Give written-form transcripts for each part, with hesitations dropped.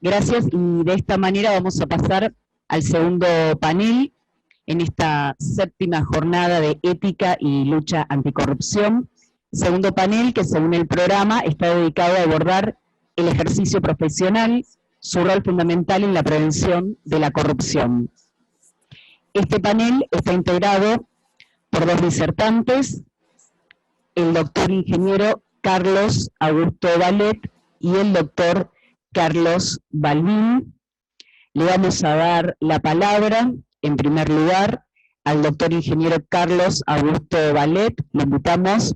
Gracias, y de esta manera vamos a pasar al segundo panel en esta séptima jornada de ética y lucha anticorrupción. Segundo panel que, según el programa, está dedicado a abordar el ejercicio profesional, su rol fundamental en la prevención de la corrupción. Este panel está integrado por dos disertantes, el doctor ingeniero Carlos Augusto Vallet y el doctor Carlos Balbín. Le vamos a dar la palabra, en primer lugar, al doctor ingeniero Carlos Augusto Vallet. Le invitamos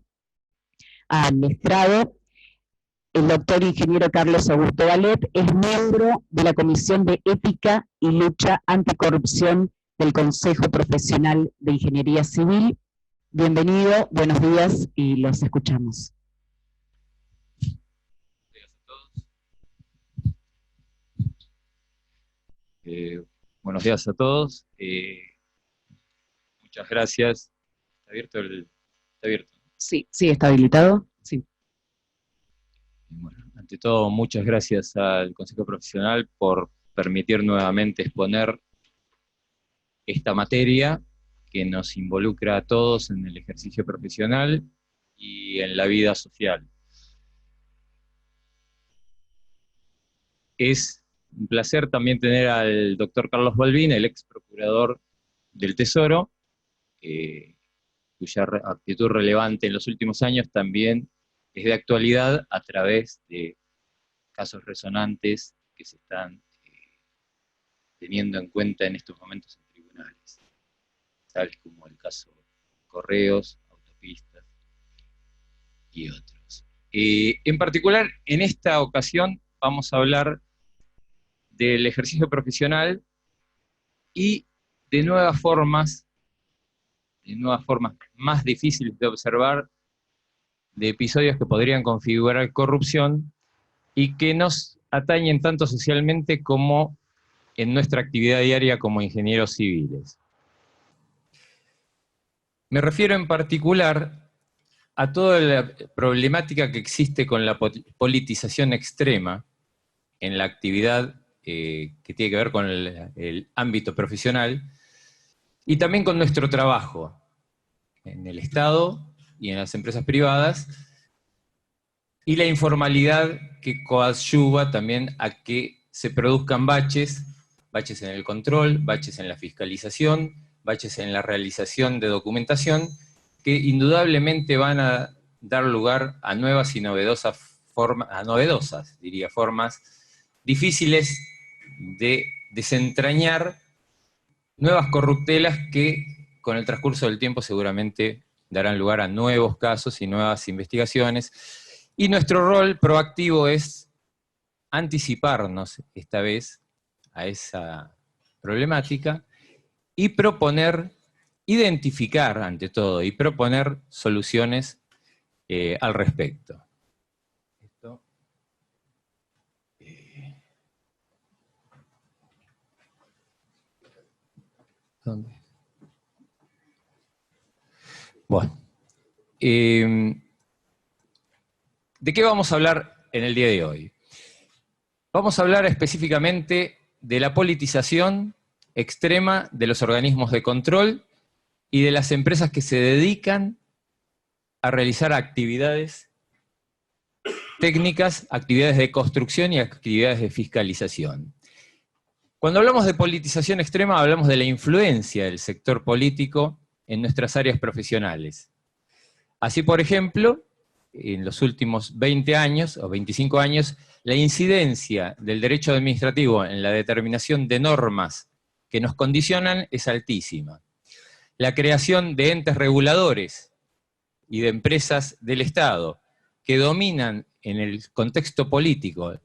al estrado. El doctor ingeniero Carlos Augusto Vallet es miembro de la Comisión de Ética y Lucha Anticorrupción del Consejo Profesional de Ingeniería Civil. Bienvenido, buenos días y los escuchamos. Buenos días a todos. Muchas gracias. ¿Está abierto? ¿Está abierto? Sí, está habilitado. Sí. Bueno, ante todo, muchas gracias al Consejo Profesional por permitir nuevamente exponer esta materia que nos involucra a todos en el ejercicio profesional y en la vida social. Es un placer también tener al doctor Carlos Balbín, el ex procurador del Tesoro, cuya actitud relevante en los últimos años también es de actualidad a través de casos resonantes que se están teniendo en cuenta en estos momentos en tribunales, tales como el caso Correos, Autopistas y otros. En particular, en esta ocasión vamos a hablar del ejercicio profesional y de nuevas formas más difíciles de observar, de episodios que podrían configurar corrupción y que nos atañen tanto socialmente como en nuestra actividad diaria como ingenieros civiles. Me refiero en particular a toda la problemática que existe con la politización extrema en la actividad que tiene que ver con el ámbito profesional, y también con nuestro trabajo en el Estado y en las empresas privadas, y la informalidad que coadyuva también a que se produzcan baches en el control, baches en la fiscalización, baches en la realización de documentación, que indudablemente van a dar lugar a nuevas y novedosas formas difíciles de desentrañar, nuevas corruptelas que con el transcurso del tiempo seguramente darán lugar a nuevos casos y nuevas investigaciones. Y nuestro rol proactivo es anticiparnos esta vez a esa problemática y proponer, identificar ante todo, y proponer soluciones al respecto. ¿Dónde? Bueno. ¿De qué vamos a hablar en el día de hoy? Vamos a hablar específicamente de la politización extrema de los organismos de control y de las empresas que se dedican a realizar actividades técnicas, actividades de construcción y actividades de fiscalización. Cuando hablamos de politización extrema, hablamos de la influencia del sector político en nuestras áreas profesionales. Así, por ejemplo, en los últimos 20 años o 25 años, la incidencia del derecho administrativo en la determinación de normas que nos condicionan es altísima. La creación de entes reguladores y de empresas del Estado que dominan en el contexto político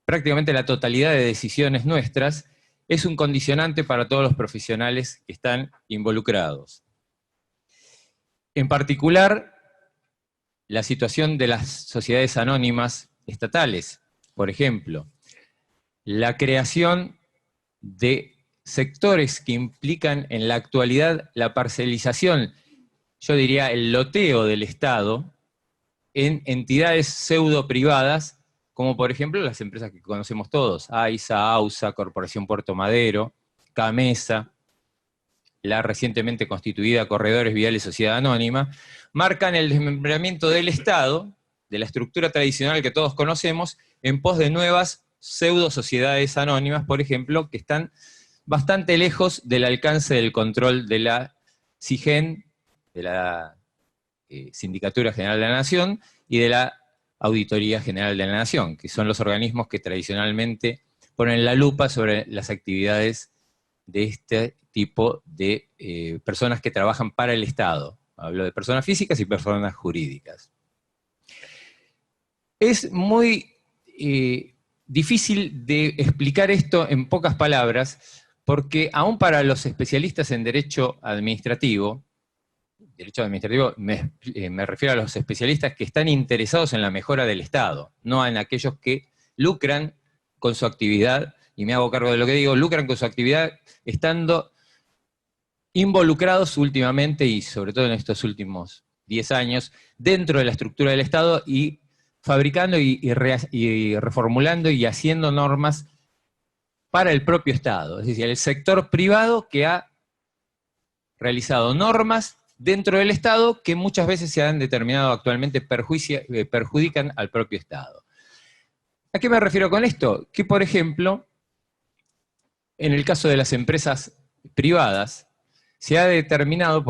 prácticamente la totalidad de decisiones nuestras es un condicionante para todos los profesionales que están involucrados. En particular, la situación de las sociedades anónimas estatales, por ejemplo, la creación de sectores que implican en la actualidad la parcelización, yo diría el loteo del Estado, en entidades pseudo privadas como por ejemplo las empresas que conocemos todos, AISA, AUSA, Corporación Puerto Madero, CAMESA, la recientemente constituida Corredores Viales Sociedad Anónima, marcan el desmembramiento del Estado, de la estructura tradicional que todos conocemos, en pos de nuevas pseudo-sociedades anónimas, por ejemplo, que están bastante lejos del alcance del control de la SIGEN, de la Sindicatura General de la Nación, y de la Auditoría General de la Nación, que son los organismos que tradicionalmente ponen la lupa sobre las actividades de este tipo de personas que trabajan para el Estado. Hablo de personas físicas y personas jurídicas. Es muy difícil de explicar esto en pocas palabras, porque aún para los especialistas en derecho administrativo me refiero a los especialistas que están interesados en la mejora del Estado, no en aquellos que lucran con su actividad, y me hago cargo de lo que digo, lucran con su actividad estando involucrados últimamente, y sobre todo en estos últimos 10 años, dentro de la estructura del Estado y fabricando y reformulando y haciendo normas para el propio Estado. Es decir, el sector privado que ha realizado normas dentro del Estado que muchas veces se han determinado actualmente perjudican al propio Estado. ¿A qué me refiero con esto? Que, por ejemplo, en el caso de las empresas privadas, se ha determinado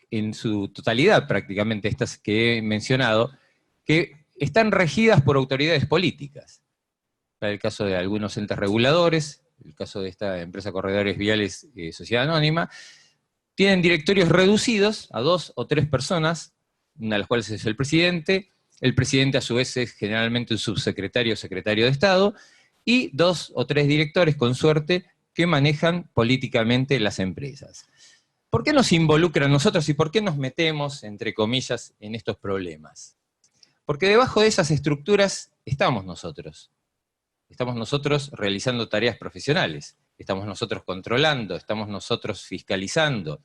en su totalidad prácticamente, estas que he mencionado, que están regidas por autoridades políticas. Para el caso de algunos entes reguladores, el caso de esta empresa Corredores Viales Sociedad Anónima, tienen directorios reducidos a 2 o 3 personas, una de las cuales es el presidente a su vez es generalmente un subsecretario o secretario de Estado, y 2 o 3 directores, con suerte, que manejan políticamente las empresas. ¿Por qué nos involucran nosotros y por qué nos metemos, entre comillas, en estos problemas? Porque debajo de esas estructuras estamos nosotros. Estamos nosotros realizando tareas profesionales, estamos nosotros controlando, estamos nosotros fiscalizando.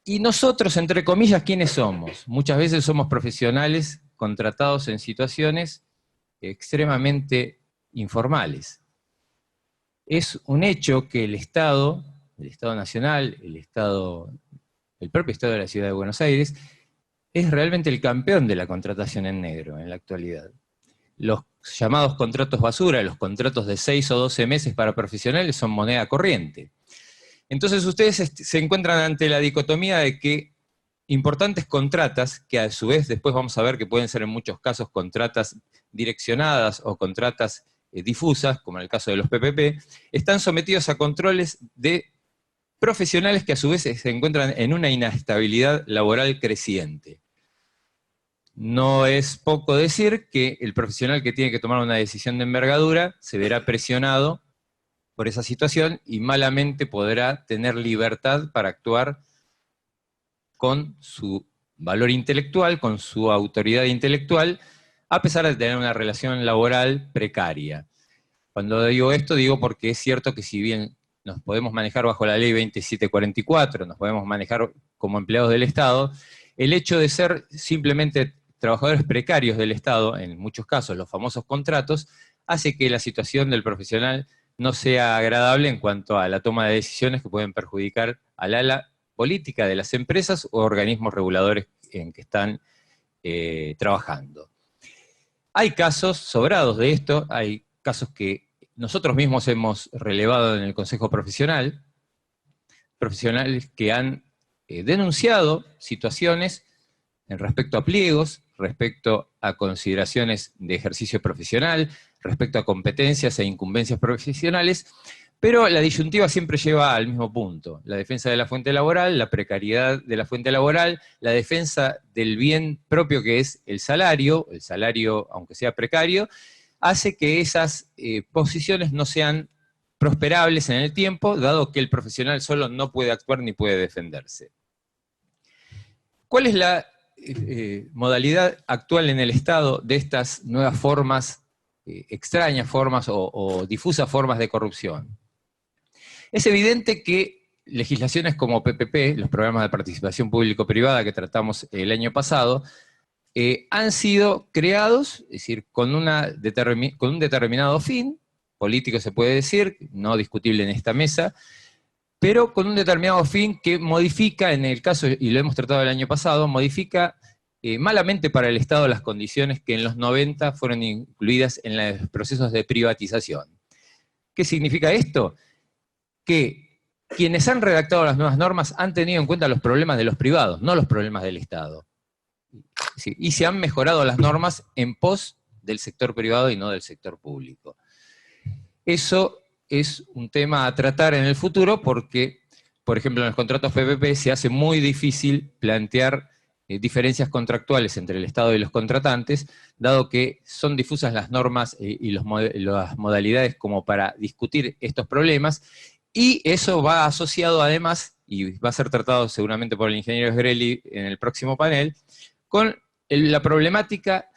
Y nosotros, entre comillas, ¿quiénes somos? Muchas veces somos profesionales contratados en situaciones extremadamente informales. Es un hecho que el Estado Nacional, el propio Estado de la Ciudad de Buenos Aires, es realmente el campeón de la contratación en negro en la actualidad. Los llamados contratos basura, los contratos de 6 o 12 meses para profesionales son moneda corriente. Entonces ustedes se encuentran ante la dicotomía de que importantes contratas, que a su vez después vamos a ver que pueden ser en muchos casos contratas direccionadas o contratas difusas, como en el caso de los PPP, están sometidos a controles de profesionales que a su vez se encuentran en una inestabilidad laboral creciente. No es poco decir que el profesional que tiene que tomar una decisión de envergadura se verá presionado por esa situación y malamente podrá tener libertad para actuar con su valor intelectual, con su autoridad intelectual, a pesar de tener una relación laboral precaria. Cuando digo esto, digo porque es cierto que si bien nos podemos manejar bajo la ley 2744, nos podemos manejar como empleados del Estado, el hecho de ser simplemente trabajadores precarios del Estado, en muchos casos los famosos contratos, hace que la situación del profesional no sea agradable en cuanto a la toma de decisiones que pueden perjudicar al ala política de las empresas o organismos reguladores en que están trabajando. Hay casos sobrados de esto, hay casos que nosotros mismos hemos relevado en el Consejo Profesional, profesionales que han denunciado situaciones en respecto a pliegos, respecto a consideraciones de ejercicio profesional, respecto a competencias e incumbencias profesionales, pero la disyuntiva siempre lleva al mismo punto: la defensa de la fuente laboral, la precariedad de la fuente laboral, la defensa del bien propio que es el salario, aunque sea precario, hace que esas posiciones no sean prosperables en el tiempo, dado que el profesional solo no puede actuar ni puede defenderse. ¿Cuál es la modalidad actual en el Estado de estas nuevas formas, extrañas formas o difusas formas de corrupción? Es evidente que legislaciones como PPP, los programas de participación público-privada que tratamos el año pasado, han sido creados, es decir, con un determinado fin, político se puede decir, no discutible en esta mesa, pero con un determinado fin que modifica, en el caso, y lo hemos tratado el año pasado, modifica malamente para el Estado las condiciones que en los 90 fueron incluidas en los procesos de privatización. ¿Qué significa esto? Que quienes han redactado las nuevas normas han tenido en cuenta los problemas de los privados, no los problemas del Estado. Y se han mejorado las normas en pos del sector privado y no del sector público. Eso es un tema a tratar en el futuro porque, por ejemplo, en los contratos PPP se hace muy difícil plantear diferencias contractuales entre el Estado y los contratantes, dado que son difusas las normas y las modalidades como para discutir estos problemas, y eso va asociado además, y va a ser tratado seguramente por el ingeniero Sgrelli en el próximo panel, con la problemática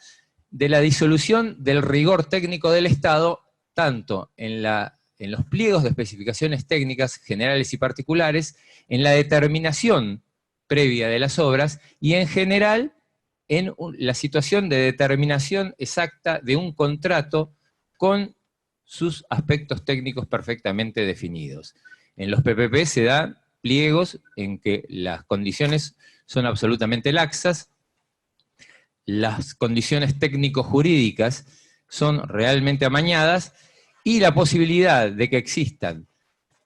de la disolución del rigor técnico del Estado, tanto en los pliegos de especificaciones técnicas generales y particulares, en la determinación previa de las obras, y en general en la situación de determinación exacta de un contrato con sus aspectos técnicos perfectamente definidos. En los PPP se dan pliegos en que las condiciones son absolutamente laxas, las condiciones técnico-jurídicas son realmente amañadas, y la posibilidad de que existan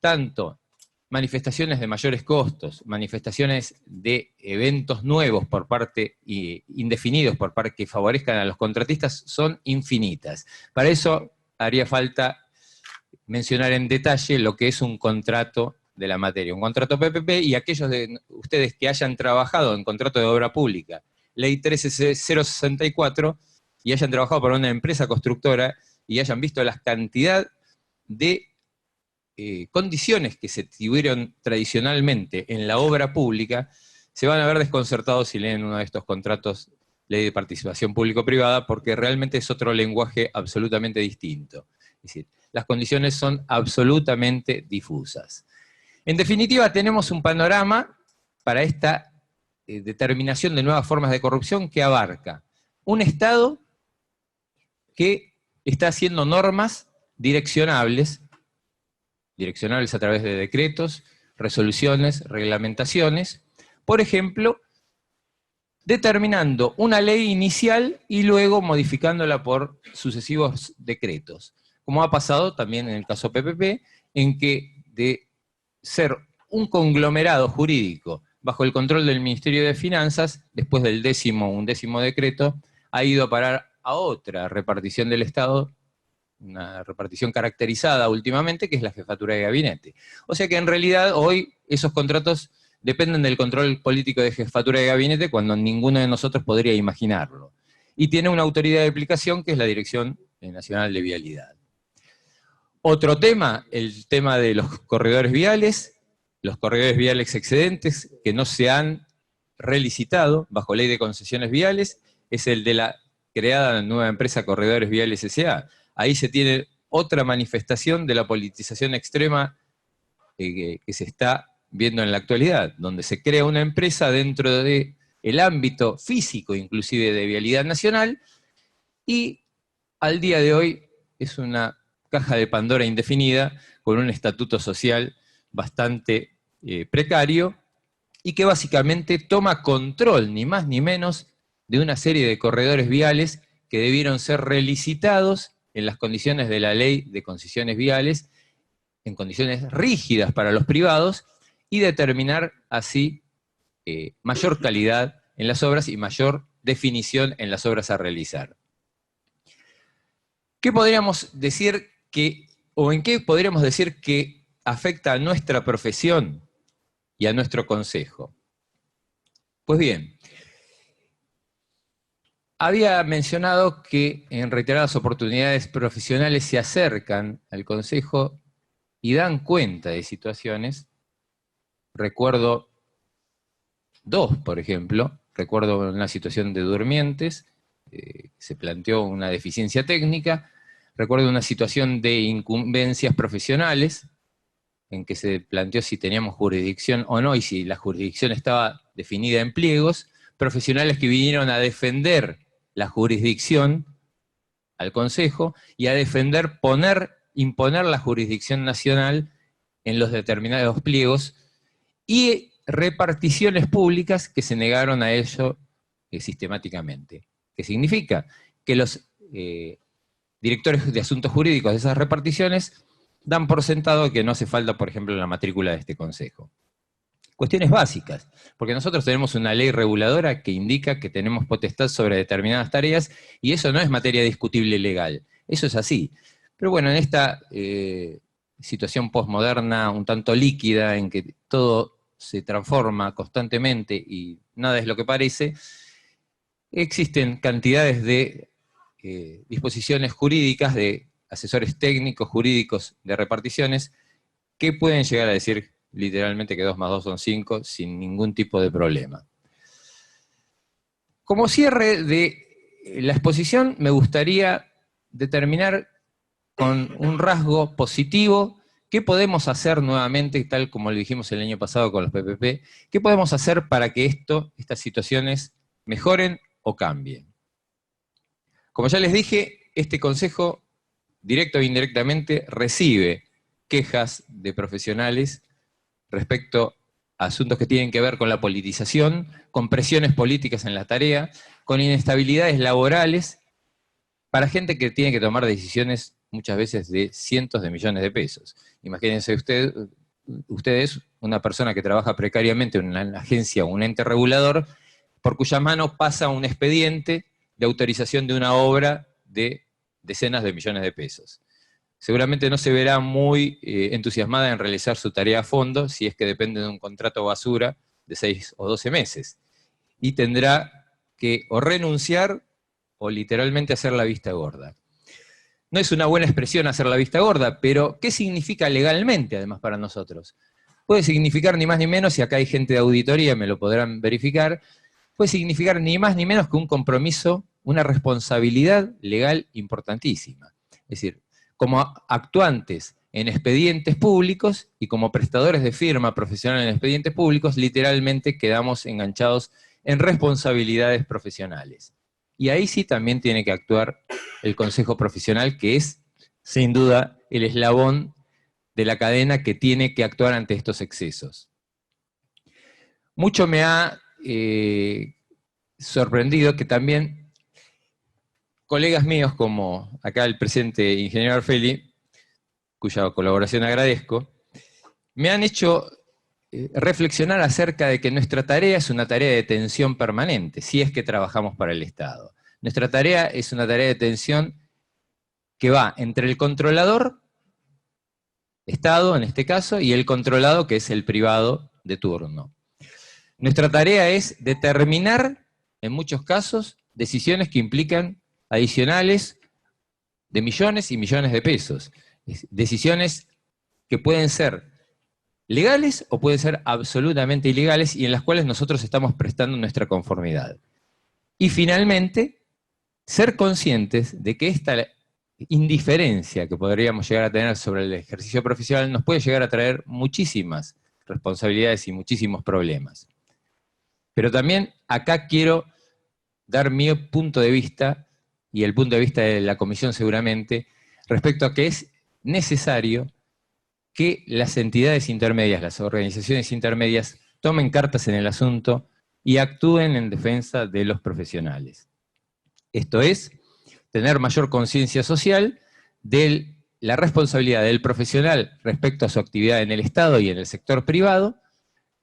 tanto manifestaciones de mayores costos, manifestaciones de eventos nuevos por parte, indefinidos por parte que favorezcan a los contratistas, son infinitas. Para eso haría falta mencionar en detalle lo que es un contrato de la materia, un contrato PPP, y aquellos de ustedes que hayan trabajado en contrato de obra pública, Ley 13064, y hayan trabajado para una empresa constructora, y hayan visto la cantidad de condiciones que se tuvieron tradicionalmente en la obra pública, se van a ver desconcertados si leen uno de estos contratos, Ley de Participación Público-Privada, porque realmente es otro lenguaje absolutamente distinto. Es decir, las condiciones son absolutamente difusas. En definitiva, tenemos un panorama para esta determinación de nuevas formas de corrupción que abarca un Estado que está haciendo normas direccionables a través de decretos, resoluciones, reglamentaciones, por ejemplo, determinando una ley inicial y luego modificándola por sucesivos decretos, como ha pasado también en el caso PPP, en que de ser un conglomerado jurídico bajo el control del Ministerio de Finanzas, después del undécimo decreto, ha ido a parar a otra repartición del Estado, una repartición caracterizada últimamente, que es la jefatura de gabinete. O sea que en realidad hoy esos contratos dependen del control político de jefatura de gabinete cuando ninguno de nosotros podría imaginarlo. Y tiene una autoridad de aplicación que es la Dirección Nacional de Vialidad. Otro tema, el tema de los corredores viales excedentes que no se han relicitado bajo ley de concesiones viales, es el de la creada nueva empresa Corredores Viales S.A. Ahí se tiene otra manifestación de la politización extrema que se está viendo en la actualidad, donde se crea una empresa dentro del ámbito físico, inclusive de vialidad nacional, y al día de hoy es una caja de Pandora indefinida, con un estatuto social bastante precario, y que básicamente toma control, ni más ni menos, de una serie de corredores viales que debieron ser relicitados en las condiciones de la ley de concesiones viales, en condiciones rígidas para los privados, y determinar así mayor calidad en las obras y mayor definición en las obras a realizar. ¿Qué podríamos decir o en qué podríamos decir que afecta a nuestra profesión y a nuestro consejo? Pues bien, había mencionado que en reiteradas oportunidades profesionales se acercan al consejo y dan cuenta de situaciones. Recuerdo dos, por ejemplo. Recuerdo una situación de durmientes, se planteó una deficiencia técnica. Recuerdo una situación de incumbencias profesionales, en que se planteó si teníamos jurisdicción o no, y si la jurisdicción estaba definida en pliegos, profesionales que vinieron a defender la jurisdicción al Consejo y a defender imponer la jurisdicción nacional en los determinados pliegos, y reparticiones públicas que se negaron a ello sistemáticamente. ¿Qué significa? Que los directores de asuntos jurídicos de esas reparticiones dan por sentado que no hace falta, por ejemplo, la matrícula de este Consejo. Cuestiones básicas, porque nosotros tenemos una ley reguladora que indica que tenemos potestad sobre determinadas tareas, y eso no es materia discutible legal, eso es así. Pero bueno, en esta situación posmoderna, un tanto líquida, en que todo se transforma constantemente y nada es lo que parece, existen cantidades de disposiciones jurídicas, de asesores técnicos jurídicos de reparticiones, que pueden llegar a decir literalmente que 2 más 2 son 5 sin ningún tipo de problema. Como cierre de la exposición, me gustaría determinar con un rasgo positivo qué podemos hacer nuevamente, tal como lo dijimos el año pasado con los PPP, qué podemos hacer para que estas situaciones mejoren o cambien. Como ya les dije, este Consejo, directo o indirectamente, recibe quejas de profesionales respecto a asuntos que tienen que ver con la politización, con presiones políticas en la tarea, con inestabilidades laborales, para gente que tiene que tomar decisiones muchas veces de cientos de millones de pesos. Imagínense ustedes una persona que trabaja precariamente en una agencia o un ente regulador, por cuya mano pasa un expediente de autorización de una obra de decenas de millones de pesos. Seguramente no se verá muy entusiasmada en realizar su tarea a fondo si es que depende de un contrato basura de 6 o 12 meses. Y tendrá que o renunciar o literalmente hacer la vista gorda. No es una buena expresión hacer la vista gorda, pero ¿qué significa legalmente además para nosotros? Puede significar ni más ni menos, y acá hay gente de auditoría, me lo podrán verificar, puede significar ni más ni menos que un compromiso, una responsabilidad legal importantísima. Es decir, como actuantes en expedientes públicos y como prestadores de firma profesional en expedientes públicos, literalmente quedamos enganchados en responsabilidades profesionales. Y ahí sí también tiene que actuar el Consejo Profesional, que es, sin duda, el eslabón de la cadena que tiene que actuar ante estos excesos. Mucho me ha sorprendido que también colegas míos, como acá el presente ingeniero Arfeli, cuya colaboración agradezco, me han hecho reflexionar acerca de que nuestra tarea es una tarea de tensión permanente, si es que trabajamos para el Estado. Nuestra tarea es una tarea de tensión que va entre el controlador, Estado en este caso, y el controlado, que es el privado de turno. Nuestra tarea es determinar, en muchos casos, decisiones que implican adicionales de millones y millones de pesos. Decisiones que pueden ser legales o pueden ser absolutamente ilegales y en las cuales nosotros estamos prestando nuestra conformidad. Y finalmente, ser conscientes de que esta indiferencia que podríamos llegar a tener sobre el ejercicio profesional nos puede llegar a traer muchísimas responsabilidades y muchísimos problemas. Pero también acá quiero dar mi punto de vista, y el punto de vista de la Comisión seguramente, respecto a que es necesario que las entidades intermedias, las organizaciones intermedias, tomen cartas en el asunto y actúen en defensa de los profesionales. Esto es, tener mayor conciencia social de la responsabilidad del profesional respecto a su actividad en el Estado y en el sector privado,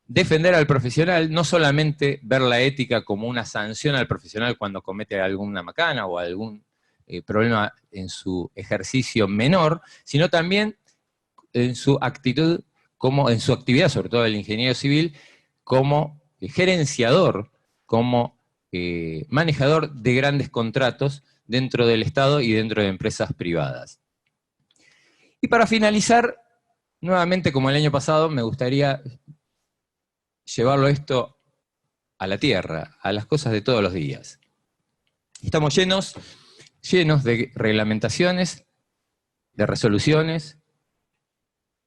defender al profesional, no solamente ver la ética como una sanción al profesional cuando comete alguna macana o algún problema en su ejercicio menor, sino también en su actitud, como en su actividad, sobre todo el ingeniero civil, como gerenciador, como manejador de grandes contratos dentro del Estado y dentro de empresas privadas. Y para finalizar, nuevamente como el año pasado, me gustaría llevarlo esto a la tierra, a las cosas de todos los días. Estamos llenos de reglamentaciones, de resoluciones,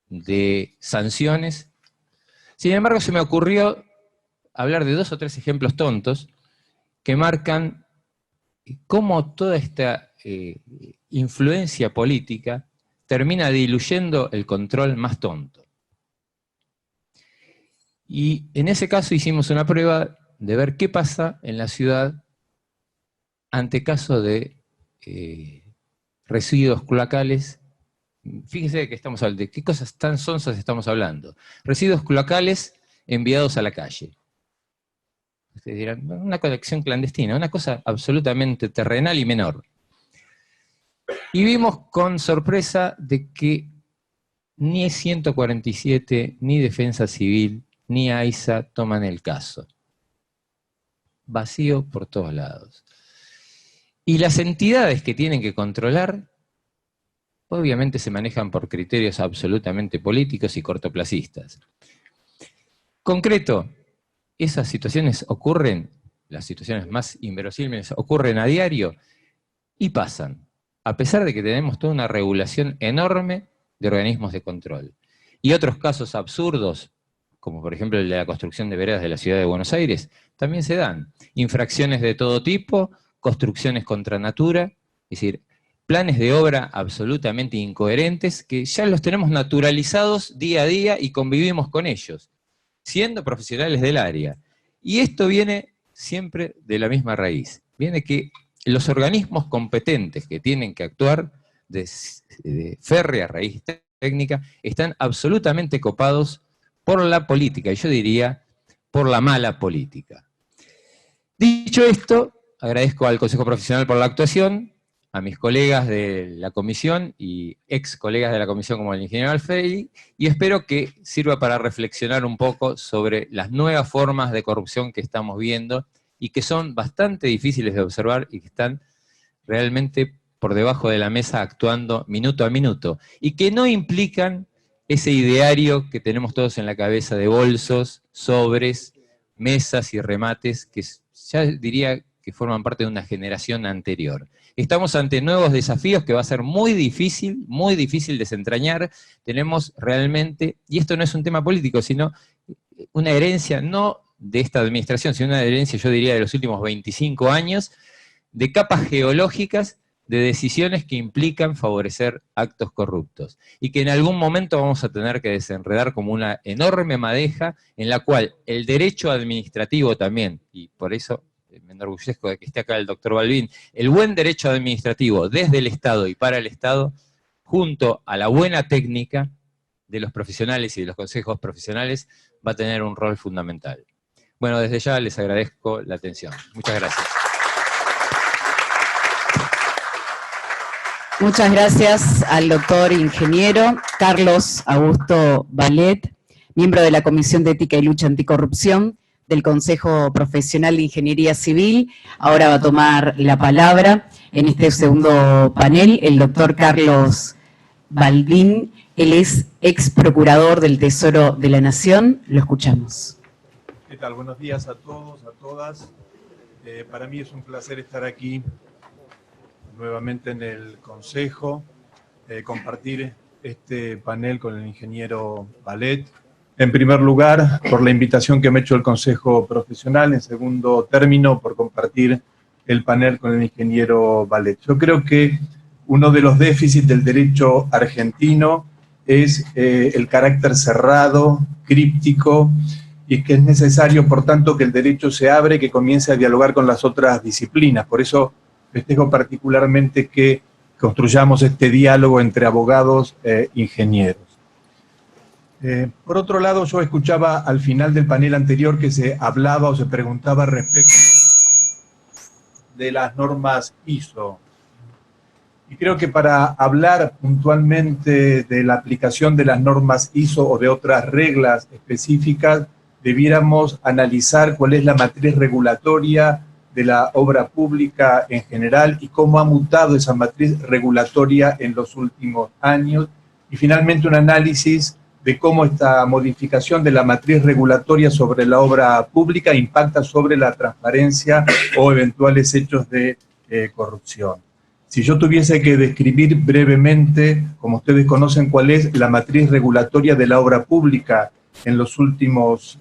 de sanciones. Sin embargo, se me ocurrió hablar de 2 o 3 ejemplos tontos que marcan cómo toda esta influencia política termina diluyendo el control más tonto. Y en ese caso hicimos una prueba de ver qué pasa en la ciudad ante caso de residuos cloacales. Fíjense que estamos hablando de qué cosas tan sonsas estamos hablando. Residuos cloacales enviados a la calle. Ustedes dirán, una colección clandestina, una cosa absolutamente terrenal y menor. Y vimos con sorpresa de que ni 147, ni Defensa Civil, ni AISA toman el caso. Vacío por todos lados. Y las entidades que tienen que controlar, obviamente se manejan por criterios absolutamente políticos y cortoplacistas. Concreto, esas situaciones ocurren, las situaciones más inverosímiles ocurren a diario y pasan, a pesar de que tenemos toda una regulación enorme de organismos de control. Y otros casos absurdos, como por ejemplo el de la construcción de veredas de la ciudad de Buenos Aires, también se dan. Infracciones de todo tipo, construcciones contra natura, es decir, planes de obra absolutamente incoherentes que ya los tenemos naturalizados día a día y convivimos con ellos, siendo profesionales del área. Y esto viene siempre de la misma raíz. Viene que los organismos competentes que tienen que actuar de férrea raíz técnica están absolutamente copados por la política, y yo diría por la mala política. Dicho esto, agradezco al Consejo Profesional por la actuación, a mis colegas de la comisión y ex colegas de la comisión como el ingeniero Alfei, y espero que sirva para reflexionar un poco sobre las nuevas formas de corrupción que estamos viendo y que son bastante difíciles de observar y que están realmente por debajo de la mesa actuando minuto a minuto, y que no implican ese ideario que tenemos todos en la cabeza de bolsos, sobres, mesas y remates, que ya diría que forman parte de una generación anterior. Estamos ante nuevos desafíos que va a ser muy difícil desentrañar. Tenemos realmente, y esto no es un tema político, sino una herencia no de esta administración, sino una herencia, yo diría, de los últimos 25 años, de capas geológicas de decisiones que implican favorecer actos corruptos, y que en algún momento vamos a tener que desenredar como una enorme madeja en la cual el derecho administrativo también, y por eso me enorgullezco de que esté acá el doctor Balbín, el buen derecho administrativo desde el Estado y para el Estado, junto a la buena técnica de los profesionales y de los consejos profesionales, va a tener un rol fundamental. Bueno, desde ya les agradezco la atención. Muchas gracias. Muchas gracias al doctor ingeniero Carlos Augusto Balet, miembro de la Comisión de Ética y Lucha Anticorrupción del Consejo Profesional de Ingeniería Civil. Ahora va a tomar la palabra en este segundo panel el doctor Carlos Balbín. Él es ex procurador del Tesoro de la Nación. Lo escuchamos. ¿Qué tal? Buenos días a todos, a todas. Para mí es un placer estar aquí nuevamente en el Consejo, compartir este panel con el ingeniero Balet. En primer lugar, por la invitación que me ha hecho el Consejo Profesional. En segundo término, por compartir el panel con el ingeniero Balet. Yo creo que uno de los déficits del derecho argentino es el carácter cerrado, críptico, y que es necesario, por tanto, que el derecho se abre y que comience a dialogar con las otras disciplinas. Por eso festejo particularmente que construyamos este diálogo entre abogados e ingenieros. Por otro lado, yo escuchaba al final del panel anterior que se hablaba o se preguntaba respecto de las normas ISO. Y creo que para hablar puntualmente de la aplicación de las normas ISO o de otras reglas específicas, debiéramos analizar cuál es la matriz regulatoria de la obra pública en general y cómo ha mutado esa matriz regulatoria en los últimos años. Y finalmente un análisis de cómo esta modificación de la matriz regulatoria sobre la obra pública impacta sobre la transparencia o eventuales hechos de corrupción. Si yo tuviese que describir brevemente, como ustedes conocen, cuál es la matriz regulatoria de la obra pública en los últimos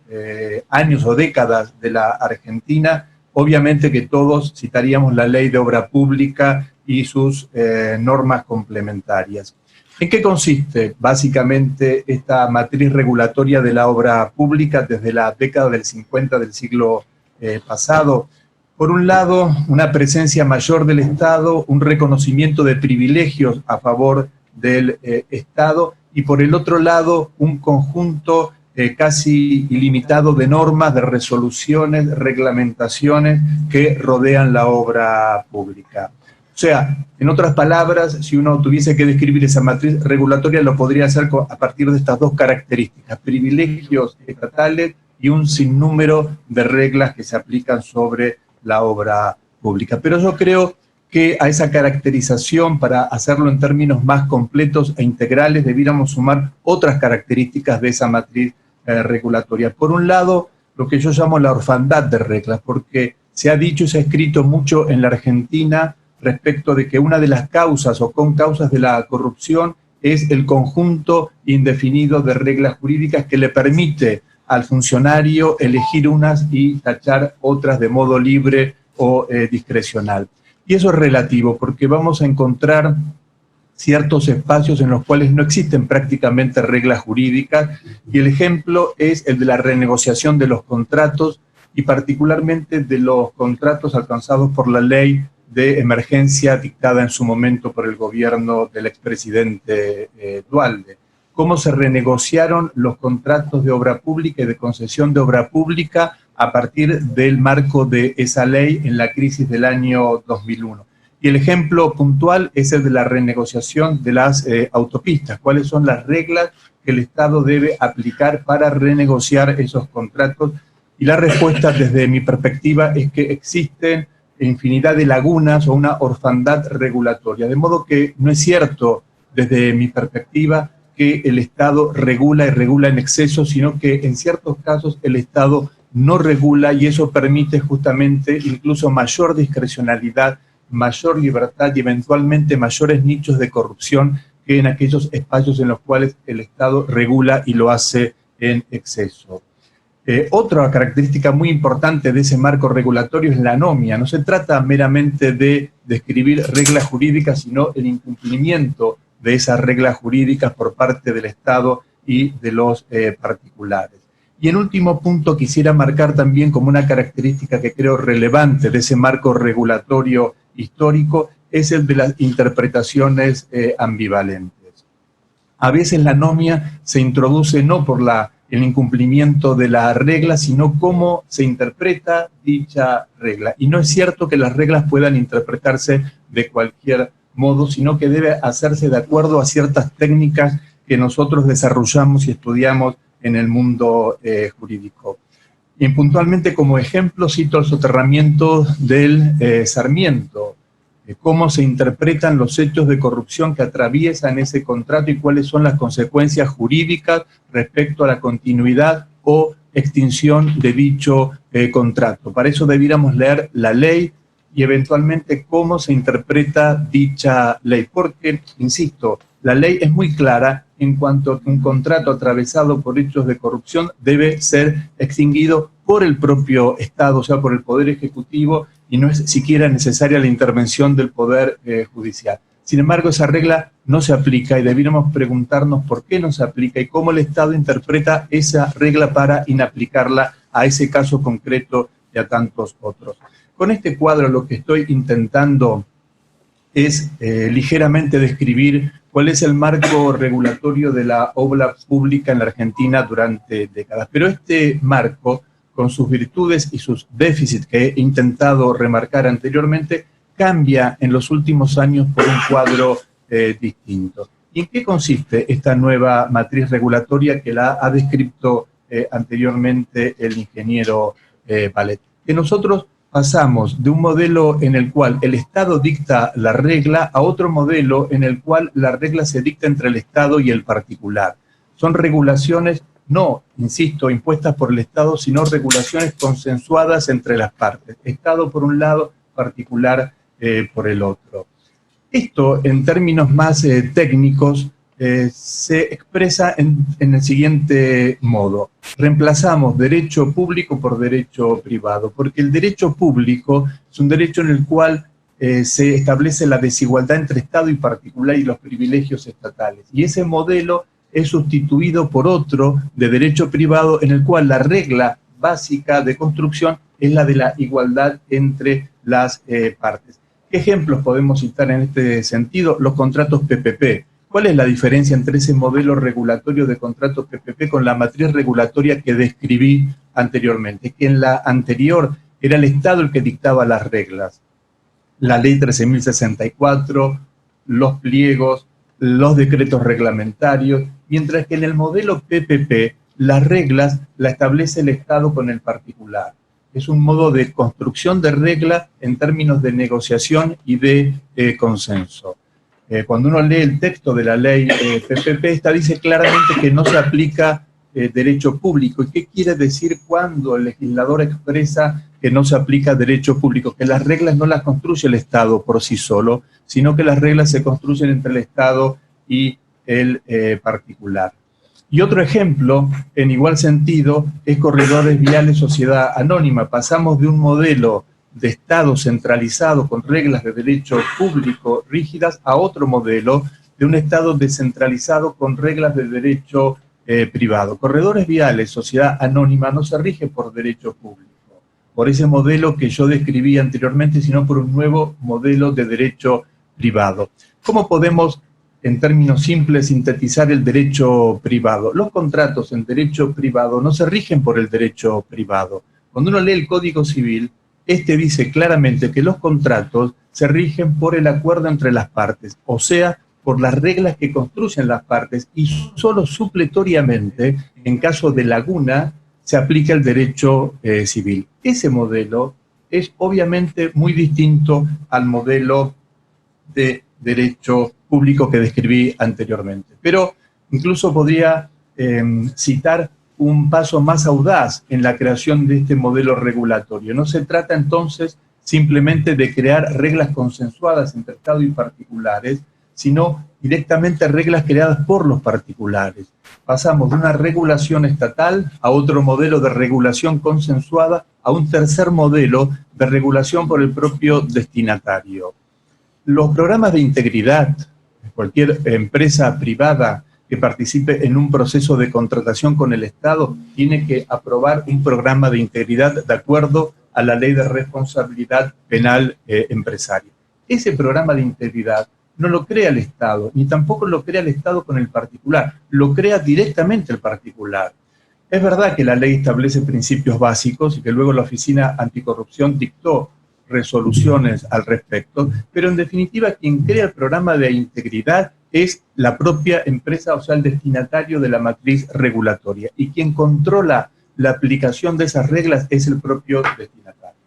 años o décadas de la Argentina, obviamente que todos citaríamos la Ley de Obra Pública y sus normas complementarias. ¿En qué consiste básicamente esta matriz regulatoria de la obra pública desde la década del 50 del siglo pasado? Por un lado, una presencia mayor del Estado, un reconocimiento de privilegios a favor del Estado, y por el otro lado, un conjunto casi ilimitado de normas, de resoluciones, reglamentaciones que rodean la obra pública. O sea, en otras palabras, si uno tuviese que describir esa matriz regulatoria, lo podría hacer a partir de estas dos características: privilegios estatales y un sinnúmero de reglas que se aplican sobre la obra pública. Pero yo creo que a esa caracterización, para hacerlo en términos más completos e integrales, debiéramos sumar otras características de esa matriz regulatoria. Por un lado, lo que yo llamo la orfandad de reglas, porque se ha dicho y se ha escrito mucho en la Argentina respecto de que una de las causas o concausas de la corrupción es el conjunto indefinido de reglas jurídicas que le permite al funcionario elegir unas y tachar otras de modo libre o discrecional. Y eso es relativo, porque vamos a encontrar ciertos espacios en los cuales no existen prácticamente reglas jurídicas, y el ejemplo es el de la renegociación de los contratos, y particularmente de los contratos alcanzados por la ley de emergencia dictada en su momento por el gobierno del expresidente Duhalde. Cómo se renegociaron los contratos de obra pública y de concesión de obra pública a partir del marco de esa ley en la crisis del año 2001. Y el ejemplo puntual es el de la renegociación de las autopistas. ¿Cuáles son las reglas que el Estado debe aplicar para renegociar esos contratos? Y la respuesta, desde mi perspectiva, es que existen infinidad de lagunas o una orfandad regulatoria. De modo que no es cierto, desde mi perspectiva, que el Estado regula y regula en exceso, sino que en ciertos casos el Estado no regula, y eso permite justamente incluso mayor discrecionalidad, mayor libertad y eventualmente mayores nichos de corrupción que en aquellos espacios en los cuales el Estado regula y lo hace en exceso. Otra característica muy importante de ese marco regulatorio es la anomia. No se trata meramente de describir reglas jurídicas, sino el incumplimiento de esas reglas jurídicas por parte del Estado y de los particulares. Y en último punto, quisiera marcar también como una característica que creo relevante de ese marco regulatorio histórico, es el de las interpretaciones ambivalentes. A veces la anomia se introduce no por el incumplimiento de la regla, sino cómo se interpreta dicha regla. Y no es cierto que las reglas puedan interpretarse de cualquier modo, sino que debe hacerse de acuerdo a ciertas técnicas que nosotros desarrollamos y estudiamos en el mundo jurídico. Y puntualmente como ejemplo cito el soterramiento del Sarmiento, cómo se interpretan los hechos de corrupción que atraviesan ese contrato y cuáles son las consecuencias jurídicas respecto a la continuidad o extinción de dicho contrato. Para eso debiéramos leer la ley y eventualmente cómo se interpreta dicha ley, porque, insisto, la ley es muy clara en cuanto a que un contrato atravesado por hechos de corrupción debe ser extinguido por el propio Estado, o sea, por el Poder Ejecutivo, y no es siquiera necesaria la intervención del Poder Judicial. Sin embargo, esa regla no se aplica y debiéramos preguntarnos por qué no se aplica y cómo el Estado interpreta esa regla para inaplicarla a ese caso concreto y a tantos otros. Con este cuadro lo que estoy intentando es ligeramente describir cuál es el marco regulatorio de la obra pública en la Argentina durante décadas. Pero este marco, con sus virtudes y sus déficits que he intentado remarcar anteriormente, cambia en los últimos años por un cuadro distinto. ¿Y en qué consiste esta nueva matriz regulatoria que la ha descrito anteriormente el ingeniero Vallet? Que nosotros pasamos de un modelo en el cual el Estado dicta la regla a otro modelo en el cual la regla se dicta entre el Estado y el particular. Son regulaciones no, insisto, impuestas por el Estado, sino regulaciones consensuadas entre las partes. Estado por un lado, particular por el otro. Esto, en términos más técnicos, se expresa en el siguiente modo. Reemplazamos derecho público por derecho privado, porque el derecho público es un derecho en el cual se establece la desigualdad entre Estado y particular y los privilegios estatales. Y ese modelo es sustituido por otro de derecho privado en el cual la regla básica de construcción es la de la igualdad entre las partes. ¿Qué ejemplos podemos citar en este sentido? Los contratos PPP. ¿Cuál es la diferencia entre ese modelo regulatorio de contratos PPP con la matriz regulatoria que describí anteriormente? Que en la anterior era el Estado el que dictaba las reglas. La ley 13.064, los pliegos, los decretos reglamentarios, mientras que en el modelo PPP las reglas las establece el Estado con el particular. Es un modo de construcción de reglas en términos de negociación y de consenso. Cuando uno lee el texto de la ley PPP, esta dice claramente que no se aplica derecho público. ¿Y qué quiere decir cuando el legislador expresa que no se aplica derecho público? Que las reglas no las construye el Estado por sí solo, sino que las reglas se construyen entre el Estado y el particular. Y otro ejemplo, en igual sentido, es Corredores Viales Sociedad Anónima. Pasamos de un modelo de Estado centralizado con reglas de derecho público rígidas a otro modelo de un Estado descentralizado con reglas de derecho privado. Corredores Viales Sociedad Anónima no se rige por derecho público, por ese modelo que yo describí anteriormente, sino por un nuevo modelo de derecho privado. ¿Cómo podemos, en términos simples, sintetizar el derecho privado? Los contratos en derecho privado no se rigen por el derecho privado. Cuando uno lee el Código Civil, este dice claramente que los contratos se rigen por el acuerdo entre las partes, o sea, por las reglas que construyen las partes, y solo supletoriamente, en caso de laguna, se aplica el derecho civil. Ese modelo es obviamente muy distinto al modelo de derecho público que describí anteriormente. Pero incluso podría citar un paso más audaz en la creación de este modelo regulatorio. No se trata entonces simplemente de crear reglas consensuadas entre Estado y particulares, sino directamente reglas creadas por los particulares. Pasamos de una regulación estatal a otro modelo de regulación consensuada, a un tercer modelo de regulación por el propio destinatario. Los programas de integridad, cualquier empresa privada que participe en un proceso de contratación con el Estado tiene que aprobar un programa de integridad de acuerdo a la Ley de Responsabilidad Penal Empresaria. Ese programa de integridad no lo crea el Estado, ni tampoco lo crea el Estado con el particular, lo crea directamente el particular. Es verdad que la ley establece principios básicos y que luego la Oficina Anticorrupción dictó resoluciones al respecto, pero en definitiva quien crea el programa de integridad es la propia empresa, o sea, el destinatario de la matriz regulatoria, y quien controla la aplicación de esas reglas es el propio destinatario.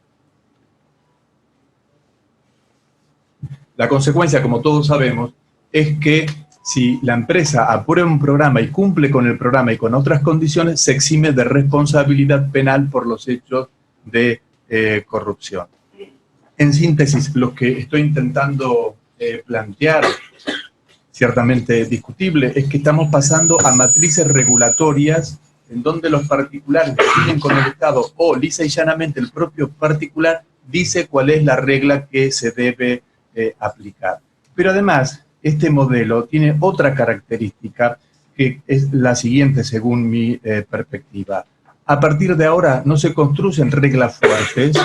La consecuencia, como todos sabemos, es que si la empresa aprueba un programa y cumple con el programa y con otras condiciones, se exime de responsabilidad penal por los hechos de corrupción. En síntesis, lo que estoy intentando plantear, ciertamente discutible, es que estamos pasando a matrices regulatorias en donde los particulares deciden con el Estado o lisa y llanamente el propio particular dice cuál es la regla que se debe aplicar. Pero además, este modelo tiene otra característica que es la siguiente según mi perspectiva. A partir de ahora no se construyen reglas fuertes,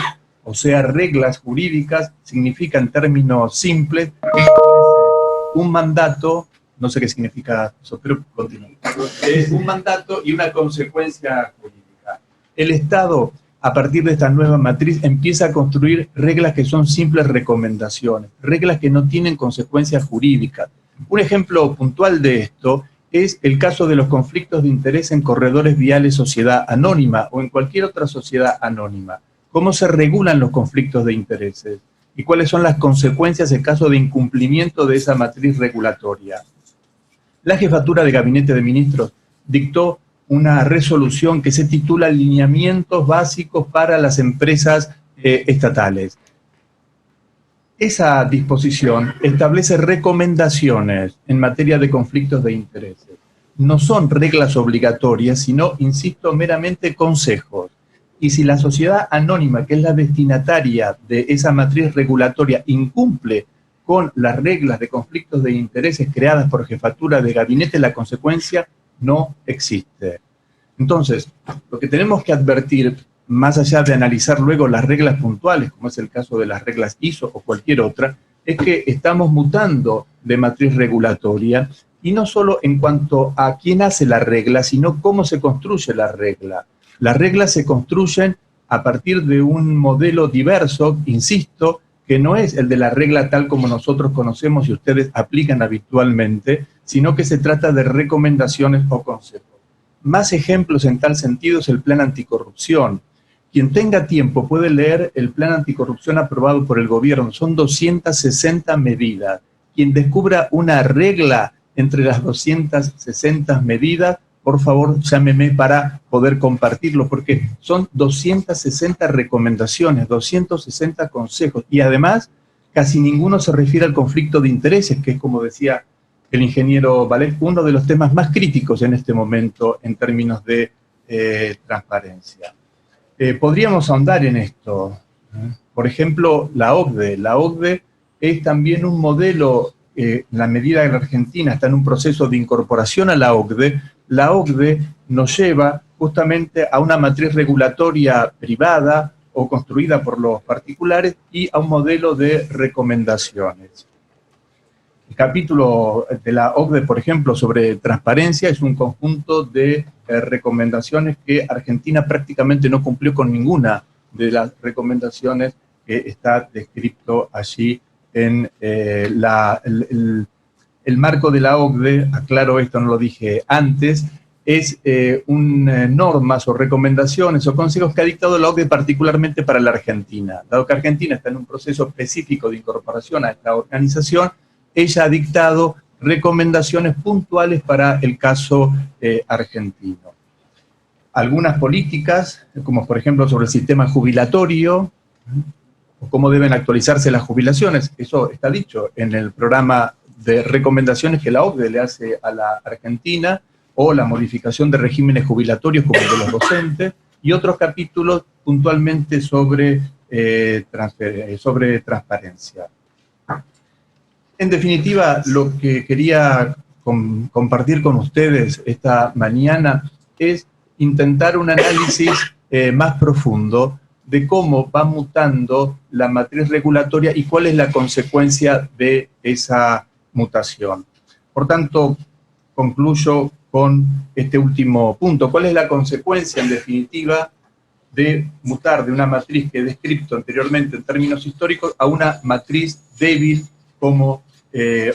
o sea, reglas jurídicas significa en términos simples un mandato, no sé qué significa eso, pero continúo. Un mandato y una consecuencia jurídica. El Estado, a partir de esta nueva matriz, empieza a construir reglas que son simples recomendaciones, reglas que no tienen consecuencias jurídicas. Un ejemplo puntual de esto es el caso de los conflictos de interés en Corredores Viales Sociedad Anónima o en cualquier otra sociedad anónima. ¿Cómo se regulan los conflictos de intereses? ¿Y cuáles son las consecuencias en caso de incumplimiento de esa matriz regulatoria? La Jefatura de Gabinete de Ministros dictó una resolución que se titula Lineamientos Básicos para las Empresas Estatales. Esa disposición establece recomendaciones en materia de conflictos de intereses. No son reglas obligatorias, sino, insisto, meramente consejos. Y si la sociedad anónima, que es la destinataria de esa matriz regulatoria, incumple con las reglas de conflictos de intereses creadas por jefatura de gabinete, la consecuencia no existe. Entonces, lo que tenemos que advertir, más allá de analizar luego las reglas puntuales, como es el caso de las reglas ISO o cualquier otra, es que estamos mutando de matriz regulatoria, y no solo en cuanto a quién hace la regla, sino cómo se construye la regla. Las reglas se construyen a partir de un modelo diverso, insisto, que no es el de la regla tal como nosotros conocemos y ustedes aplican habitualmente, sino que se trata de recomendaciones o consejos. Más ejemplos en tal sentido es el Plan Anticorrupción. Quien tenga tiempo puede leer el Plan Anticorrupción aprobado por el gobierno. Son 260 medidas. Quien descubra una regla entre las 260 medidas, por favor, llámeme para poder compartirlo, porque son 260 recomendaciones, 260 consejos, y además casi ninguno se refiere al conflicto de intereses, que es, como decía el ingeniero Valet, uno de los temas más críticos en este momento en términos de transparencia. Podríamos ahondar en esto. Por ejemplo, la OCDE. La OCDE es también un modelo, en la medida que la Argentina está en un proceso de incorporación a la OCDE nos lleva justamente a una matriz regulatoria privada o construida por los particulares y a un modelo de recomendaciones. El capítulo de la OCDE, por ejemplo, sobre transparencia es un conjunto de recomendaciones que Argentina prácticamente no cumplió con ninguna de las recomendaciones que está descrito allí en el marco de la OCDE. Aclaro esto, no lo dije antes, es normas o recomendaciones o consejos que ha dictado la OCDE particularmente para la Argentina. Dado que Argentina está en un proceso específico de incorporación a esta organización, ella ha dictado recomendaciones puntuales para el caso argentino. Algunas políticas, como por ejemplo sobre el sistema jubilatorio, o cómo deben actualizarse las jubilaciones, eso está dicho en el programa de recomendaciones que la OCDE le hace a la Argentina, o la modificación de regímenes jubilatorios como el de los docentes, y otros capítulos puntualmente sobre transparencia. En definitiva, lo que quería compartir con ustedes esta mañana es intentar un análisis más profundo de cómo va mutando la matriz regulatoria y cuál es la consecuencia de esa mutación. Por tanto, concluyo con este último punto. ¿Cuál es la consecuencia, en definitiva, de mutar de una matriz que he descrito anteriormente en términos históricos a una matriz débil como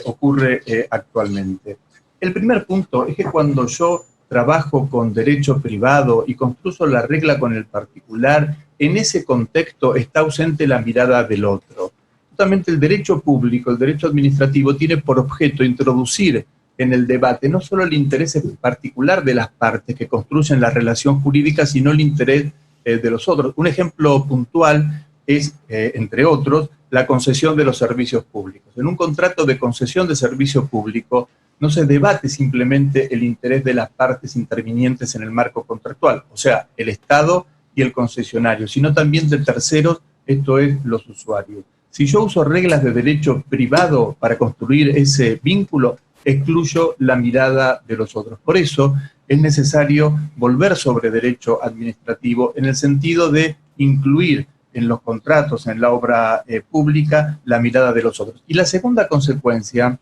ocurre actualmente? El primer punto es que cuando yo trabajo con derecho privado y construyo la regla con el particular, en ese contexto está ausente la mirada del otro. Justamente el derecho público, el derecho administrativo, tiene por objeto introducir en el debate no solo el interés particular de las partes que construyen la relación jurídica, sino el interés de los otros. Un ejemplo puntual es, entre otros, la concesión de los servicios públicos. En un contrato de concesión de servicio público no se debate simplemente el interés de las partes intervinientes en el marco contractual, o sea, el Estado y el concesionario, sino también de terceros, esto es, los usuarios. Si yo uso reglas de derecho privado para construir ese vínculo, excluyo la mirada de los otros. Por eso es necesario volver sobre derecho administrativo en el sentido de incluir en los contratos, en la obra pública, la mirada de los otros. Y la segunda consecuencia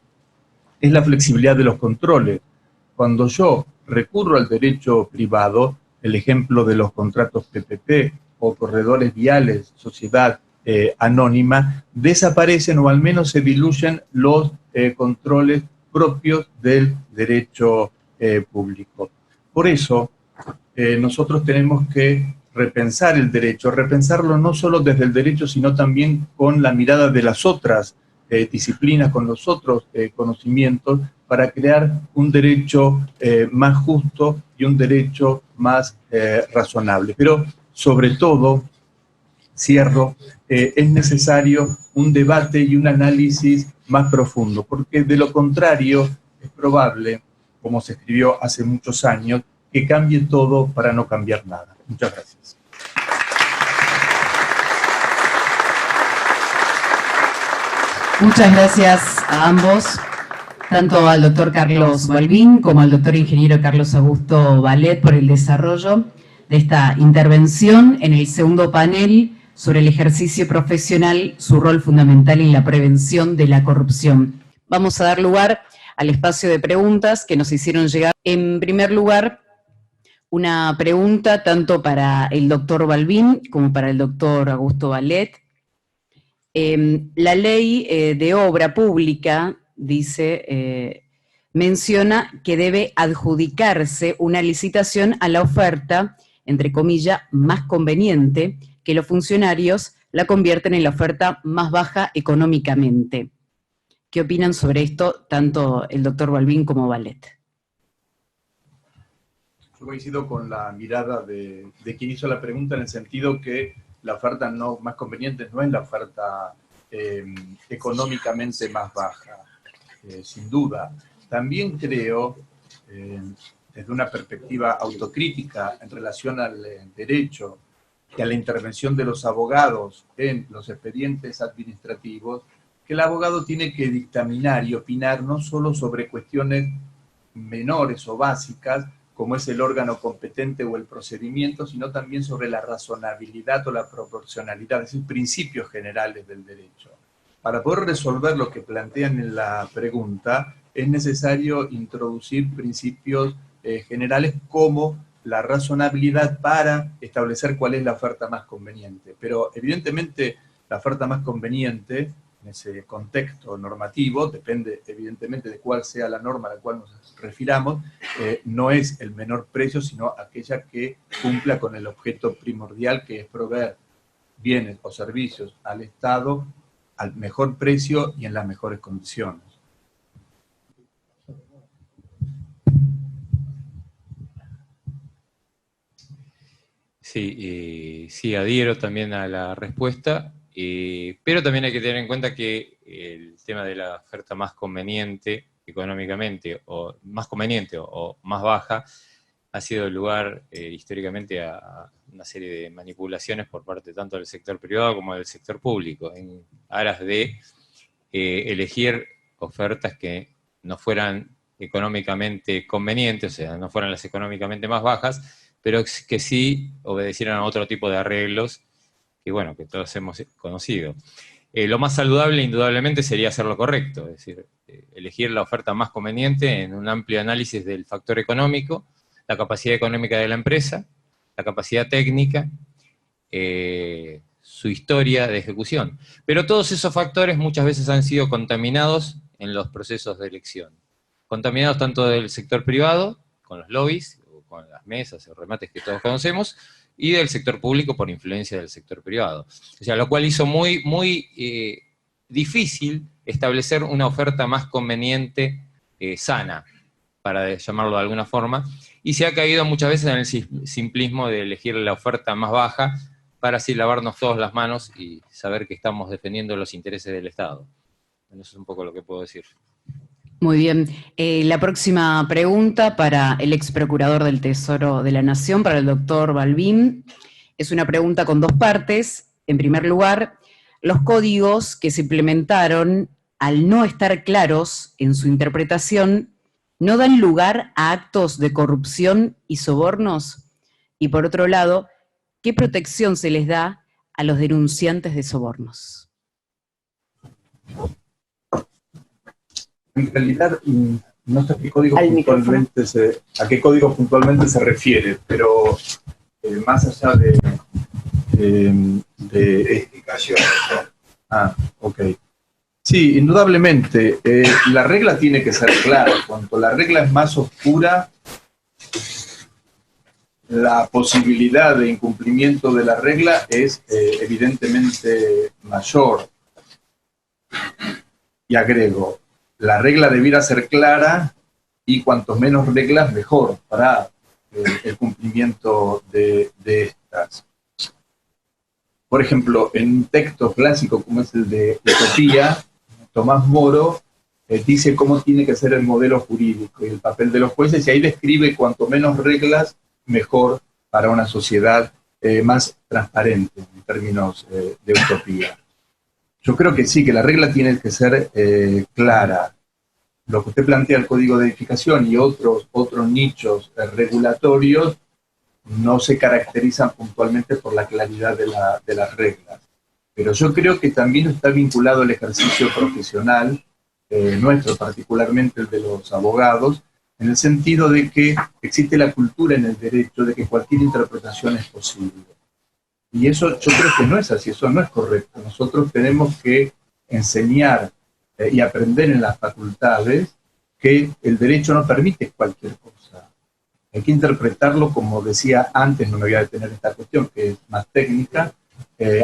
es la flexibilidad de los controles. Cuando yo recurro al derecho privado, el ejemplo de los contratos PPP o corredores viales, sociedad anónima, desaparecen o al menos se diluyen los controles propios del derecho público. Por eso, nosotros tenemos que repensar el derecho, repensarlo no solo desde el derecho, sino también con la mirada de las otras disciplinas, con los otros conocimientos, para crear un derecho más justo y un derecho más razonable. Pero, sobre todo, cierro, es necesario un debate y un análisis más profundo, porque de lo contrario es probable, como se escribió hace muchos años, que cambie todo para no cambiar nada. Muchas gracias. Muchas gracias a ambos, tanto al doctor Carlos Balbín como al doctor ingeniero Carlos Augusto Vallet, por el desarrollo de esta intervención en el segundo panel sobre el ejercicio profesional, su rol fundamental en la prevención de la corrupción. Vamos a dar lugar al espacio de preguntas que nos hicieron llegar. En primer lugar, una pregunta tanto para el doctor Balbín como para el doctor Augusto Vallet. La ley de obra pública, dice, menciona que debe adjudicarse una licitación a la oferta, entre comillas, más conveniente, que los funcionarios la convierten en la oferta más baja económicamente. ¿Qué opinan sobre esto tanto el doctor Balbín como Vallet? Yo coincido con la mirada de quien hizo la pregunta, en el sentido que la oferta más conveniente no es la oferta económicamente más baja, sin duda. También creo, desde una perspectiva autocrítica en relación al derecho y a la intervención de los abogados en los expedientes administrativos, que el abogado tiene que dictaminar y opinar no solo sobre cuestiones menores o básicas, como es el órgano competente o el procedimiento, sino también sobre la razonabilidad o la proporcionalidad, es decir, principios generales del derecho. Para poder resolver lo que plantean en la pregunta, es necesario introducir principios generales como la razonabilidad para establecer cuál es la oferta más conveniente. Pero evidentemente la oferta más conveniente en ese contexto normativo, depende evidentemente de cuál sea la norma a la cual nos refiramos, no es el menor precio, sino aquella que cumpla con el objeto primordial, que es proveer bienes o servicios al Estado al mejor precio y en las mejores condiciones. Sí, adhiero también a la respuesta. Pero también hay que tener en cuenta que el tema de la oferta más conveniente económicamente, o más conveniente o más baja, ha sido lugar históricamente a una serie de manipulaciones por parte tanto del sector privado como del sector público, en aras de elegir ofertas que no fueran económicamente convenientes, o sea, no fueran las económicamente más bajas, pero que sí obedecieran a otro tipo de arreglos que, bueno, que todos hemos conocido. Lo más saludable, indudablemente, sería hacer lo correcto, es decir, elegir la oferta más conveniente en un amplio análisis del factor económico, la capacidad económica de la empresa, la capacidad técnica, su historia de ejecución. Pero todos esos factores muchas veces han sido contaminados en los procesos de elección. Contaminados tanto del sector privado, con los lobbies, o con las mesas o remates que todos conocemos, y del sector público por influencia del sector privado. O sea, lo cual hizo muy difícil establecer una oferta más conveniente, sana, para llamarlo de alguna forma, y se ha caído muchas veces en el simplismo de elegir la oferta más baja para así lavarnos todas las manos y saber que estamos defendiendo los intereses del Estado. Eso es un poco lo que puedo decir. Muy bien. La próxima pregunta para el ex procurador del Tesoro de la Nación, para el doctor Balbín, es una pregunta con dos partes. En primer lugar, los códigos que se implementaron, al no estar claros en su interpretación, ¿no dan lugar a actos de corrupción y sobornos? Y por otro lado, ¿qué protección se les da a los denunciantes de sobornos? En realidad, no sé a qué código puntualmente se refiere, pero más allá de explicaciones. Ok. Sí, indudablemente. La regla tiene que ser clara. Cuanto la regla es más oscura, la posibilidad de incumplimiento de la regla es evidentemente mayor. Y agrego, la regla debiera ser clara y cuanto menos reglas mejor para el cumplimiento de estas. Por ejemplo, en un texto clásico como es el de Utopía, Tomás Moro dice cómo tiene que ser el modelo jurídico y el papel de los jueces, y ahí describe cuanto menos reglas, mejor para una sociedad más transparente en términos de utopía. Yo creo que sí, que la regla tiene que ser clara. Lo que usted plantea, el código de edificación y otros nichos regulatorios, no se caracterizan puntualmente por la claridad de las reglas. Pero yo creo que también está vinculado el ejercicio profesional, nuestro particularmente el de los abogados, en el sentido de que existe la cultura en el derecho de que cualquier interpretación es posible. Y eso yo creo que no es así, eso no es correcto. Nosotros tenemos que enseñar y aprender en las facultades que el derecho no permite cualquier cosa. Hay que interpretarlo, como decía antes, no me voy a detener en esta cuestión, que es más técnica,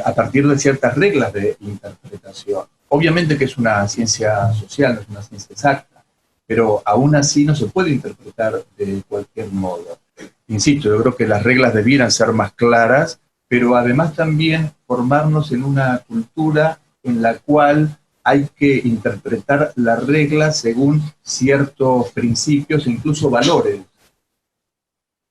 a partir de ciertas reglas de interpretación. Obviamente que es una ciencia social, no es una ciencia exacta, pero aún así no se puede interpretar de cualquier modo. Insisto, yo creo que las reglas debieran ser más claras, pero además también formarnos en una cultura en la cual hay que interpretar la regla según ciertos principios e incluso valores.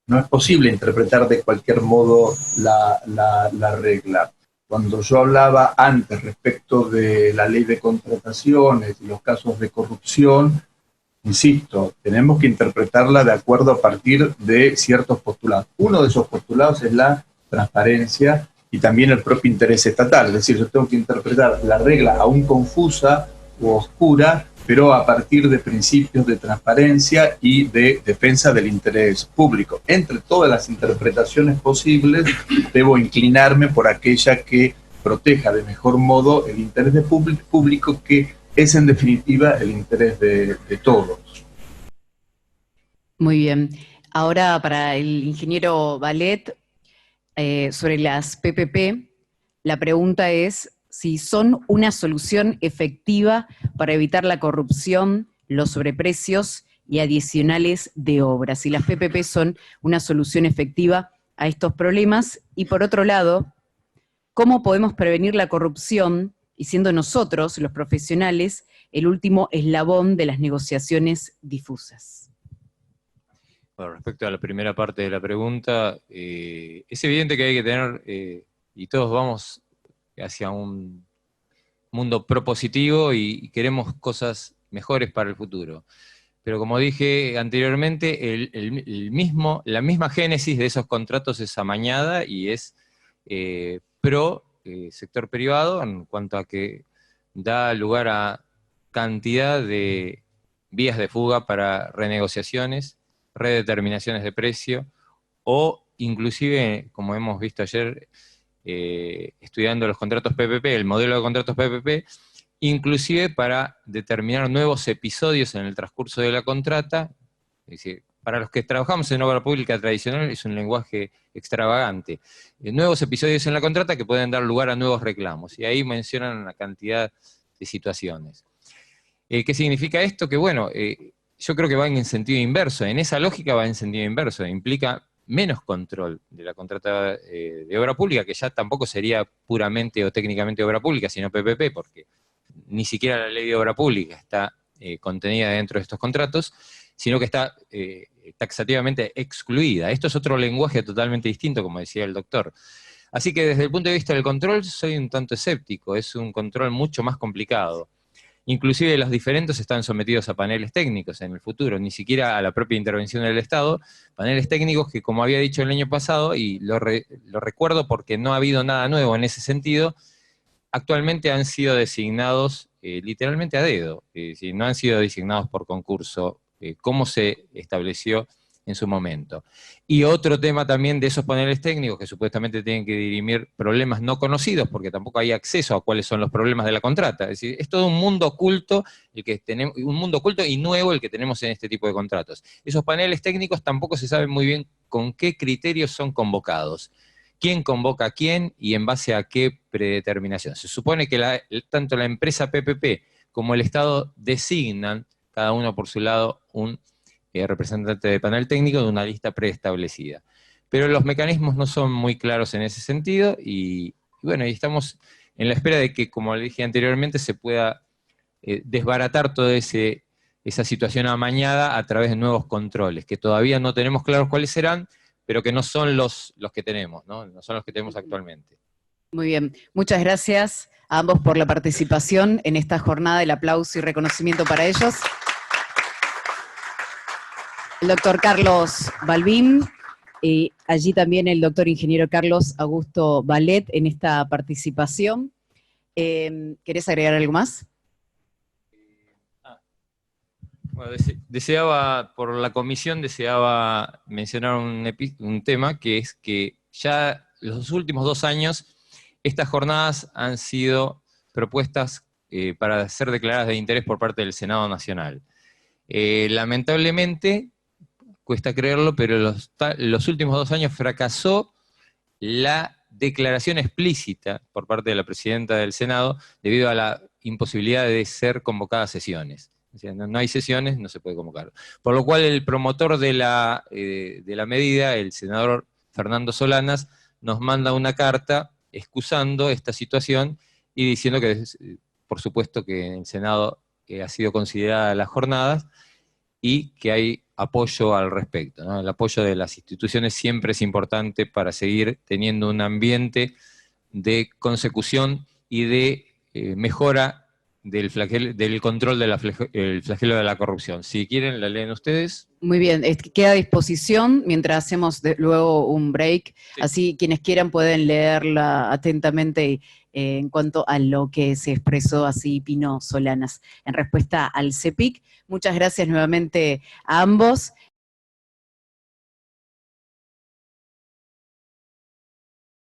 No es posible interpretar de cualquier modo la regla. Cuando yo hablaba antes respecto de la ley de contrataciones y los casos de corrupción, insisto, tenemos que interpretarla de acuerdo a partir de ciertos postulados. Uno de esos postulados es la transparencia y también el propio interés estatal. Es decir, yo tengo que interpretar la regla aún confusa o oscura, pero a partir de principios de transparencia y de defensa del interés público. Entre todas las interpretaciones posibles, debo inclinarme por aquella que proteja de mejor modo el interés de público, que es en definitiva el interés de todos. Muy bien. Ahora para el ingeniero Vallet, sobre las PPP, la pregunta es si son una solución efectiva para evitar la corrupción, los sobreprecios y adicionales de obras. Si las PPP son una solución efectiva a estos problemas. Y por otro lado, ¿cómo podemos prevenir la corrupción y siendo nosotros, los profesionales, el último eslabón de las negociaciones difusas? Bueno, respecto a la primera parte de la pregunta, es evidente que hay que tener, y todos vamos hacia un mundo propositivo y queremos cosas mejores para el futuro. Pero como dije anteriormente, la misma génesis de esos contratos es amañada y es pro sector privado en cuanto a que da lugar a cantidad de vías de fuga para renegociaciones, redeterminaciones de precio, o inclusive, como hemos visto ayer, estudiando los contratos PPP, el modelo de contratos PPP, inclusive para determinar nuevos episodios en el transcurso de la contrata. Es decir, para los que trabajamos en obra pública tradicional es un lenguaje extravagante. Nuevos episodios en la contrata que pueden dar lugar a nuevos reclamos, y ahí mencionan una cantidad de situaciones. ¿Qué significa esto? Que bueno, yo creo que va en sentido inverso, en esa lógica va en sentido inverso, implica menos control de la contrata de obra pública, que ya tampoco sería puramente o técnicamente obra pública, sino PPP, porque ni siquiera la ley de obra pública está contenida dentro de estos contratos, sino que está taxativamente excluida. Esto es otro lenguaje totalmente distinto, como decía el doctor. Así que desde el punto de vista del control soy un tanto escéptico, es un control mucho más complicado. Inclusive los diferentes están sometidos a paneles técnicos en el futuro, ni siquiera a la propia intervención del Estado, paneles técnicos que, como había dicho el año pasado, y lo recuerdo porque no ha habido nada nuevo en ese sentido, actualmente han sido designados literalmente a dedo, si no han sido designados por concurso, como se estableció en su momento. Y otro tema también de esos paneles técnicos que supuestamente tienen que dirimir problemas no conocidos, porque tampoco hay acceso a cuáles son los problemas de la contrata. Es decir, es todo un mundo oculto, un mundo oculto y nuevo el que tenemos en este tipo de contratos. Esos paneles técnicos tampoco se sabe muy bien con qué criterios son convocados, quién convoca a quién y en base a qué predeterminación. Se supone que tanto la empresa PPP como el Estado designan, cada uno por su lado, un representante de panel técnico de una lista preestablecida. Pero los mecanismos no son muy claros en ese sentido y bueno, y estamos en la espera de que, como le dije anteriormente, se pueda desbaratar toda esa situación amañada a través de nuevos controles, que todavía no tenemos claros cuáles serán, pero que no son los que tenemos, ¿no? No son los que tenemos actualmente. Muy bien, muchas gracias a ambos por la participación en esta jornada, el aplauso y reconocimiento para ellos. El doctor Carlos Balbín, y allí también el doctor ingeniero Carlos Augusto Balet en esta participación. ¿Querés agregar algo más? Bueno, por la comisión deseaba mencionar un tema, que es que ya los últimos 2 años estas jornadas han sido propuestas para ser declaradas de interés por parte del Senado Nacional. Lamentablemente, cuesta creerlo, pero los últimos 2 años fracasó la declaración explícita por parte de la presidenta del Senado debido a la imposibilidad de ser convocadas sesiones. O sea, no hay sesiones, no se puede convocar. Por lo cual el promotor de la medida, el senador Fernando Solanas, nos manda una carta excusando esta situación y diciendo que, por supuesto, que en el Senado ha sido considerada las jornadas y que hay apoyo al respecto, ¿no? El apoyo de las instituciones siempre es importante para seguir teniendo un ambiente de consecución y de mejora del control del flagelo de la corrupción. Si quieren, la leen ustedes. Muy bien, queda a disposición mientras hacemos luego un break, sí. Así quienes quieran pueden leerla atentamente en cuanto a lo que se expresó así Pino Solanas en respuesta al CEPIC. Muchas gracias nuevamente a ambos.